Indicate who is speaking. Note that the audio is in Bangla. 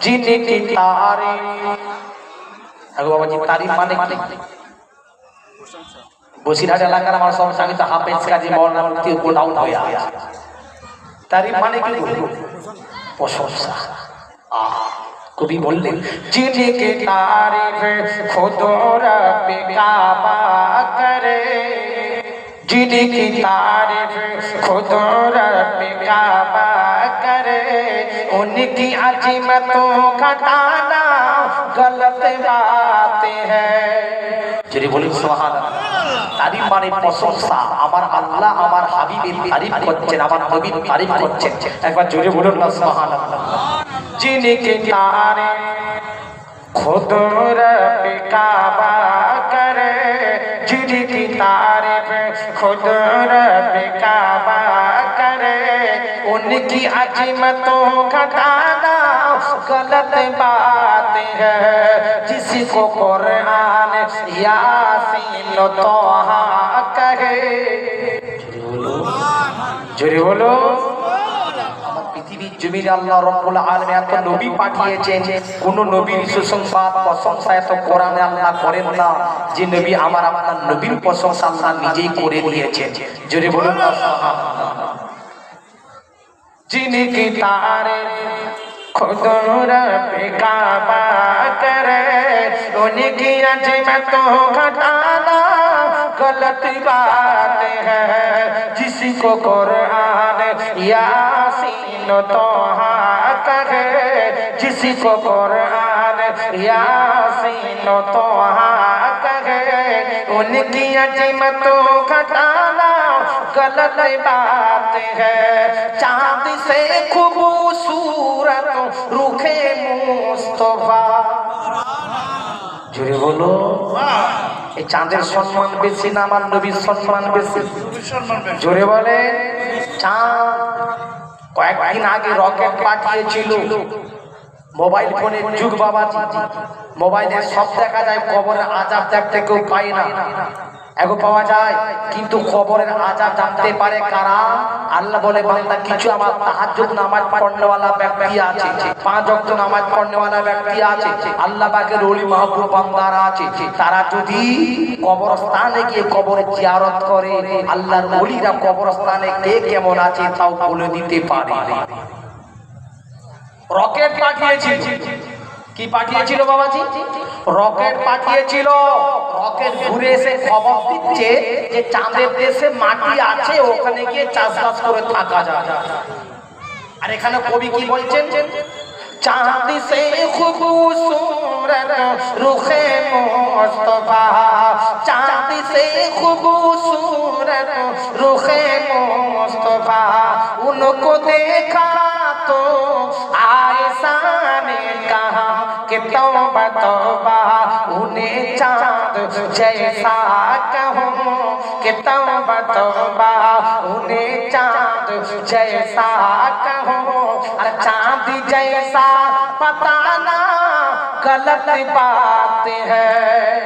Speaker 1: जिनकी तारीफ, अगो बाबा जी तारीफ माने বসিরহাট এলাকার আমার সংস্থানিত হাফেজ কাজী মাওলানা মুফতি গোডাউন হয়ে আছে। তারিফ মানে কি? প্রশংসা। কবি বললেন जिनकी तारीफ खुद रब काबा करे, जिनकी तारीफ खुद रब काबा करे, उनकी अजीमतों का टाना गलत बात है। যদি বলি সুবহানাল্লাহ, তারিফ মানে প্রশংসা। আমার আল্লাহ আমার হাবিবের তারিফ করছেন, আমার নবীর তারিফ করছেন। একবার জোরে বলুন না সুবহানাল্লাহ। जिनकी तारीफ खुद रब काबा करे, जिनकी तारीफ खुद रब काबा करे, उनकी अजीमतों का टाना गलत बात है। जिसको कुरान यासीन तोहा कहे, जोरे बोलो। পৃথিবীর জমিনে আল্লাহ রাব্বুল আলামিন এত নবী পাঠিয়েছেন, কোন নবীর সুসংবাদ প্রশংসা এত কোরআনে আল্লাহ করেন না যে নবী আমার আপনার নবীর প্রশংসা আল্লাহ নিজেই করে দিয়েছেন। জোরে বলুন না সুবহানাল্লাহ। जिनकी तारीफ खुद रब काबा करे, उनकी अजीमतों का टाना गलत बात है। जिसको कुरान यासीन तोहा कहे, जिसको कुरान यासीन तोहा कहे, उनकी अजीमतों का टाना गलत बात है। चांद से खूबसूरत रुखे मुस्तफा, জোরে বলো। এই চাঁদের সম্মান বেশি না আমার নবীর সম্মান বেশি? জোরে বলে। চাঁদ কয়েকদিন আগে রকেট পাঠিয়েছিল, মোবাইল ফোনের যুগ বাবাজি, মোবাইলে সব দেখা যায়, কবরের আযাব দেখতে কেউ পায় না। এগো পাওয়া যায়, কিন্তু কবরের আযাব জানতে পারে কারা? আল্লাহ বলে বান্দা কিছু আমার তাহাজ্জুদ নামাজ পড়নেওয়ালা ব্যক্তি আছে, 5 ওয়াক্ত নামাজ পড়নেওয়ালা ব্যক্তি আছে, আল্লাহ পাকের ওলি মাহবুব বান্দারা আছে, তারা যদি কবরস্থানে গিয়ে কবরে জিয়ারত করে, আল্লাহর ওলিরা কবরস্থানে কে কেমন আছে তাও বলে দিতে পারে। রকেট পাঠিয়েছিল। কি পাঠিয়েছিল বাবাজি? রকেট পাঠিয়েছিল। রকেট ঘুরে এসে খবর দিচ্ছে যে চাঁদের দেশে মাটি আছে, ওখানে গিয়ে চাষবাস করে থাকা যায়। আর এখানে কবি কি বলছেন? চাঁদ সে খুবসুরত রুখে মুস্তফা, চাঁদ সে খুবসুরত রুখে মুস্তফা, उनको देखा तो आयशा ने कहा कि तौबा तौबा, उन्हें चांद जैसा कहूँ कि तौबा तौबा, उन्हें चांद जैसा कहूँ। अरे चांद जैसा बताना गलत बात है।